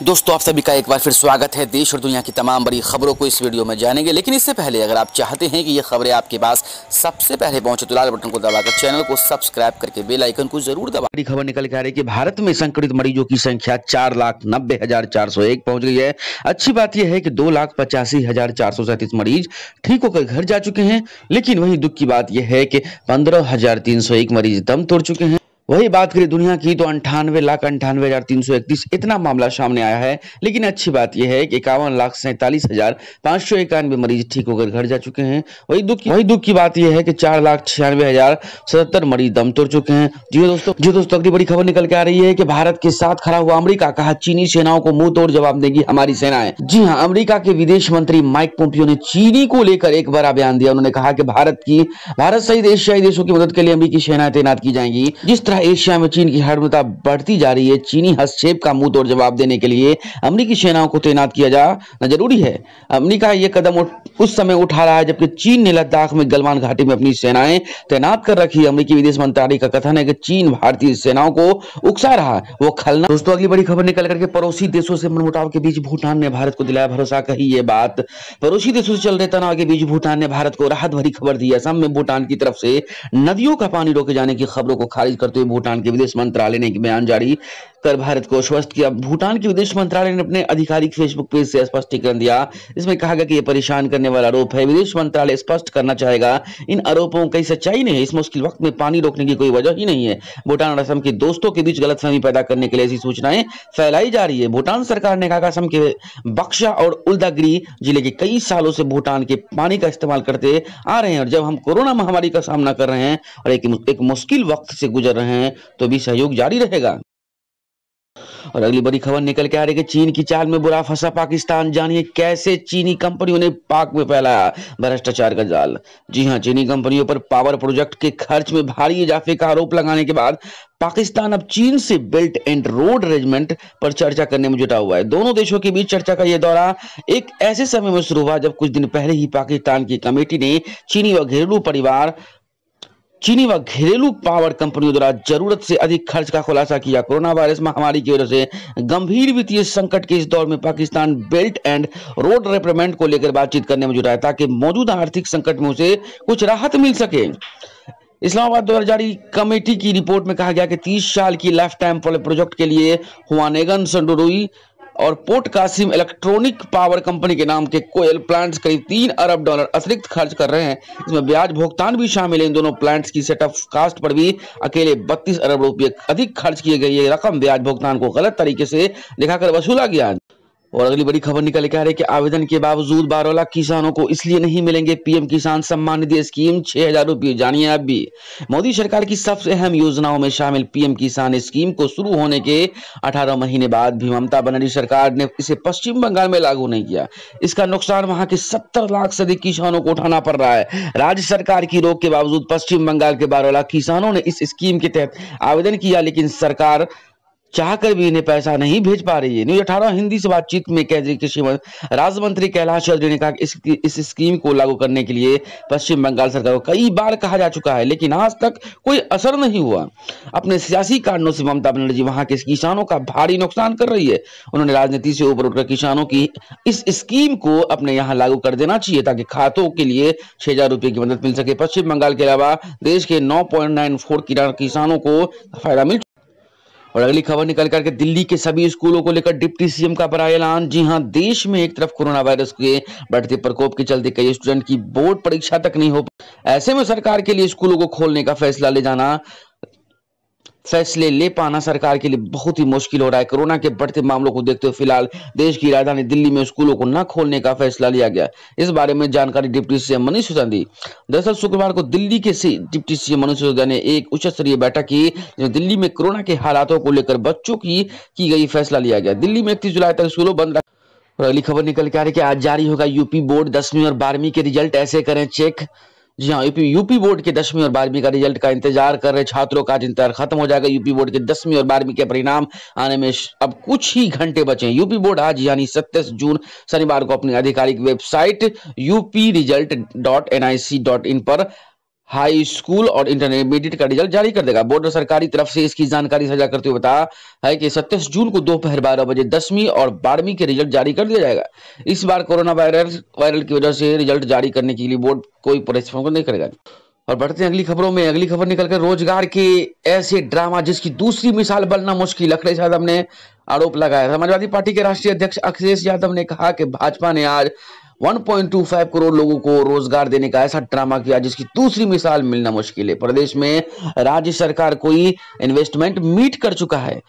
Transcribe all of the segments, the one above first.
दोस्तों आप सभी का एक बार फिर स्वागत है। देश और दुनिया की तमाम बड़ी खबरों को इस वीडियो में जानेंगे, लेकिन इससे पहले अगर आप चाहते हैं कि ये खबरें आपके पास सबसे पहले पहुंचे तो लाल बटन को दबाकर चैनल को सब्सक्राइब करके बेल आइकन को जरूर दबा। बड़ी खबर निकल के आ रही है कि भारत में संक्रमित मरीजों की संख्या 4,90,401 पहुंच गई है। अच्छी बात यह है कि 2,85,437 मरीज ठीक होकर घर जा चुके हैं, लेकिन वही दुख की बात यह है कि 15,301 मरीज दम तोड़ चुके हैं। वही बात करें दुनिया की तो 98,98,331 इतना मामला सामने आया है, लेकिन अच्छी बात यह है कि 51,47,591 मरीज ठीक होकर घर जा चुके हैं। वही दुख की बात यह है कि 4,96,077 मरीज दम तोड़ चुके हैं। जी दोस्तों अगली बड़ी खबर निकल के आ रही है कि भारत के साथ खड़ा हुआ अमेरिका, कहा चीनी सेनाओं को मुंह तोड़ जवाब देगी हमारी सेनाएं। जी हां, अमेरिका के विदेश मंत्री माइक पोम्पियो ने चीनी को लेकर एक बड़ा बयान दिया। उन्होंने कहा कि भारत सहित एशियाई देशों की मदद के लिए अमेरिकी सेनाएं तैनात की जाएंगी। जिस एशिया में चीन की हरमता बढ़ती जा रही है, चीनी हस्तक्षेप का मुंह तोड़ जवाब देने के लिए अमेरिकी सेनाओं को तैनात किया जाना जरूरी है। अमेरिका यह कदम उस समय उठा रहा है जबकि चीन ने लद्दाख में गलवान घाटी में अपनी सेनाएं तैनात कर रखी है। अमेरिकी विदेश मंत्रालय का कथन है कि चीन भारतीय सेनाओं को उकसा रहा है, वो खलना। दोस्तों अगली बड़ी खबर निकल करके पड़ोसी देशों से मनमुटाव के बीच भूटान ने भारत को दिलाया भरोसा। कही ये बात, पड़ोसी देशों से चल रहे तनाव के बीच भूटान ने भारत को राहत भरी खबर दी है। असम में भूटान की तरफ से नदियों का पानी रोके जाने की खबरों को खारिज करते हुए भूटान के विदेश मंत्रालय ने एक बयान जारी कर भारत को आश्वस्त किया। भूटान के विदेश मंत्रालय ने अपने आधिकारिक फेसबुक पेज से स्पष्टीकरण दिया। इसमें कहा गया कि यह परेशान करने वाला आरोप है। विदेश मंत्रालय स्पष्ट करना चाहेगा इन आरोपों की सच्चाई नहीं है। इस मुश्किल वक्त में पानी रोकने की कोई वजह ही नहीं है। भूटान और असम के दोस्तों के बीच गलतफहमी पैदा करने के लिए ऐसी सूचनाएं फैलाई जा रही है। भूटान सरकार ने कहा कि असम के बक्सा और उदयगिरी जिले के कई सालों से भूटान के पानी का इस्तेमाल करते आ रहे हैं, और जब हम कोरोना महामारी का सामना कर रहे हैं और एक मुश्किल वक्त से गुजर रहे हैं तो भी सहयोग जारी रहेगा। और अगली बड़ी खबर निकल के आ रही है कि चीन की चाल में बुरा फंसा पाकिस्तान। जानिए कैसे चीनी कंपनियों ने पाक में फैलाया भ्रष्टाचार का जाल। जी हां, चीनी कंपनियों पर पावर प्रोजेक्ट के खर्च में भारी इजाफे का आरोप लगाने के बाद पाकिस्तान अब चीन से बेल्ट एंड रोड अरेंजमेंट पर चर्चा करने में जुटा हुआ है। दोनों देशों के बीच चर्चा का यह दौरा एक ऐसे समय में शुरू हुआ जब कुछ दिन पहले ही पाकिस्तान की कमेटी ने चीनी व घरेलू पावर कंपनियों द्वारा जरूरत से अधिक खर्च का खुलासा किया। कोरोना वायरस महामारी की वजह से गंभीर वित्तीय संकट के इस दौर में Pakistan belt and road development को लेकर बातचीत करने में जुटा है ताकि मौजूदा आर्थिक संकट में उसे कुछ राहत मिल सके। इस्लामाबाद द्वारा जारी कमेटी की रिपोर्ट में कहा गया कि 30 साल की लाइफ टाइम प्रोजेक्ट के लिए हुआनेगन संडोरुई और Port Qasim electronic power company के नाम के कोयल प्लांट्स करीब $3 अरब अतिरिक्त खर्च कर रहे हैं। इसमें ब्याज भुगतान भी शामिल है। इन दोनों प्लांट्स की सेटअप कास्ट पर भी अकेले 32 अरब रुपये अधिक खर्च किए गए। ये रकम ब्याज भुगतान को गलत तरीके से दिखाकर वसूला गया। और अगली बड़ी खबर निकल के आ रही है कि आवेदन के बावजूद 12 लाख किसानों को इसलिए नहीं मिलेंगे पीएम किसान सम्मान निधि स्कीम 6,000 रुपये। जानिए आप भी, मोदी सरकार की सबसे अहम योजनाओं में शामिल पीएम किसान स्कीम को शुरू होने के 18 महीने बाद भी ममता बनर्जी सरकार ने इसे पश्चिम बंगाल में लागू नहीं किया। इसका नुकसान वहां के 70 लाख से अधिक किसानों को उठाना पड़ रहा है। राज्य सरकार की रोक के बावजूद पश्चिम बंगाल के 12 लाख किसानों ने इस स्कीम के तहत आवेदन किया, लेकिन सरकार चाहकर भी इन्हें पैसा नहीं भेज पा रही है। न्यूज़ 18 हिंदी से बातचीत में केंद्रीय कृषि राज्य मंत्री कैलाश चौधरी ने कहा कि इस स्कीम को लागू करने के लिए पश्चिम बंगाल सरकार को कई बार कहा जा चुका है, लेकिन आज तक कोई असर नहीं हुआ। अपने सियासी कारणों से ममता बनर्जी वहां के किसानों का भारी नुकसान कर रही है। उन्होंने राजनीति से ऊपर उठकर किसानों की इस स्कीम को अपने यहाँ लागू कर देना चाहिए ताकि खातों के लिए 6,000 रुपये की मदद मिल सके। पश्चिम बंगाल के अलावा देश के 9.94 किसानों को फायदा मिल। और अगली खबर निकल करके दिल्ली के सभी स्कूलों को लेकर डिप्टी सीएम का बड़ा ऐलान। जी हां, देश में एक तरफ कोरोना वायरस के बढ़ते प्रकोप के चलते कई स्टूडेंट की बोर्ड परीक्षा तक नहीं हो। ऐसे में सरकार के लिए स्कूलों को खोलने का फैसले ले पाना सरकार के लिए बहुत ही मुश्किल हो रहा है। कोरोना के बढ़ते मामलों को देखते हुए फिलहाल देश की राजधानी दिल्ली में स्कूलों को न खोलने का फैसला लिया गया। इस बारे में जानकारी डिप्टी सीएम मनीष सिसोदिया दी। दरअसल शुक्रवार को दिल्ली के डिप्टी सीएम मनीष सिसोदिया ने एक उच्च स्तरीय बैठक की जिसमें दिल्ली में कोरोना के हालातों को लेकर बच्चों की गई फैसला लिया गया। दिल्ली में 31 जुलाई तक स्कूलों बंद। और अगली खबर निकल के आ रही है कि आज जारी होगा यूपी बोर्ड 10वीं और 12वीं के रिजल्ट, ऐसे करें चेक। जी हाँ, यूपी बोर्ड के 10वीं और 12वीं का रिजल्ट का इंतजार कर रहे छात्रों का आज इंतजार खत्म हो जाएगा। यूपी बोर्ड के 10वीं और 12वीं के परिणाम आने में अब कुछ ही घंटे बचे हैं। यूपी बोर्ड आज यानी 27 जून शनिवार को अपनी आधिकारिक वेबसाइट upresult.nic.in पर हाई स्कूल और इंटरमीडिएट का रिजल्ट जारी कर देगा। बोर्ड ने सरकारी तरफ से इसकी जानकारी साझा करते हुए बताया है कि 27 जून को दोपहर 12 बजे 10वीं और 12वीं के रिजल्ट जारी कर दिया जाएगा। इस बार कोरोना वायरल की वजह से रिजल्ट जारी करने के लिए बोर्ड कोई परिश्रम नहीं करेगा। और बढ़ते हैं अगली खबरों में। अगली खबर निकलकर रोजगार के ऐसे ड्रामा जिसकी दूसरी मिसाल बनना मुश्किल, अखिलेश यादव ने आरोप लगाया। समाजवादी पार्टी के राष्ट्रीय अध्यक्ष अखिलेश यादव ने कहा कि भाजपा ने आज 1.25 करोड़ लोगों को रोजगार देने का ऐसा ड्रामा किया जिसकी दूसरी मिसाल मिलना मुश्किल है। प्रदेश में राज्य सरकार कोई इन्वेस्टमेंट मीट कर चुका है।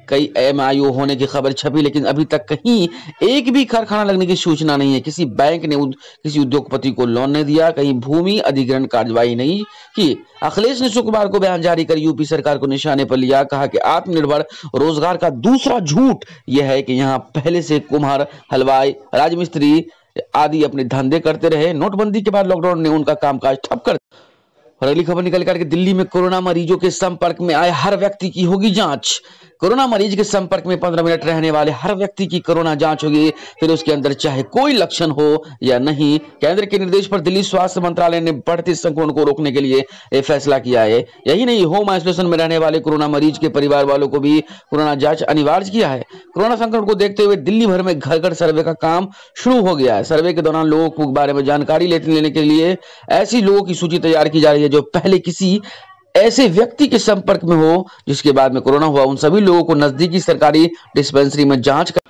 कई MIO होने की खबर छपी, लेकिन अभी तक कहीं एक भी कारखाना लगने की सूचना नहीं है। किसी बैंक ने किसी उद्योगपति को लोन नहीं दिया, कहीं भूमि अधिग्रहण कार्यवाही नहीं की। अखिलेश ने शुक्रवार को बयान जारी कर यूपी सरकार को निशाने पर लिया, कहा कि आत्मनिर्भर रोजगार का दूसरा झूठ यह है कि यहाँ पहले से कुम्हार, हलवाई, राजमिस्त्री आदि अपने धंधे करते रहे। नोटबंदी के बाद लॉकडाउन ने उनका कामकाज ठप कर। और अगली खबर निकल कर के दिल्ली में कोरोना मरीजों के संपर्क में आए हर व्यक्ति की होगी जांच। कोरोना मरीज के संपर्क में 15 मिनट रहने वाले हर व्यक्ति की कोरोना जांच होगी, फिर उसके अंदर चाहे कोई लक्षण हो या नहीं। केंद्र के निर्देश पर दिल्ली स्वास्थ्य मंत्रालय ने बढ़ते संक्रमण को रोकने के लिए यह फैसला किया है। यही नहीं, होम आइसोलेशन में रहने वाले कोरोना मरीज के परिवार वालों को भी कोरोना जांच अनिवार्य किया है। कोरोना संक्रमण को देखते हुए दिल्ली भर में घर घर सर्वे का काम शुरू हो गया है। सर्वे के दौरान लोगों के बारे में जानकारी लेने के लिए ऐसी लोगों की सूची तैयार की जा रही है जो पहले किसी ऐसे व्यक्ति के संपर्क में हो जिसके बाद में कोरोना हुआ। उन सभी लोगों को नजदीकी सरकारी डिस्पेंसरी में जांच कर।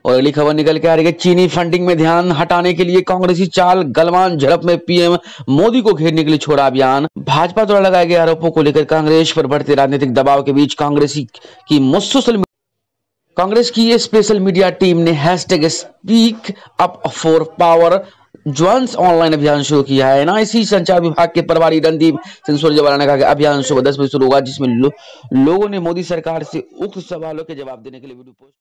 और अगली खबर निकल के आ रही है, चीनी फंडिंग में ध्यान हटाने के लिए कांग्रेसी चाल, गलवान झड़प में पीएम मोदी को घेरने के लिए छोड़ा अभियान। भाजपा द्वारा लगाए गए आरोपों को लेकर कांग्रेस पर बढ़ते राजनीतिक दबाव के बीच कांग्रेस की ये स्पेशल मीडिया टीम ने #speak up for power joins online अभियान शुरू किया है। NIC संचार विभाग के प्रभारी रणदीप सिंह सुरजेवाला ने कहा कि अभियान सुबह 10 बजे शुरू होगा, जिसमें लोगों ने मोदी सरकार से उक्त सवालों के जवाब देने के लिए वीडियो पोस्ट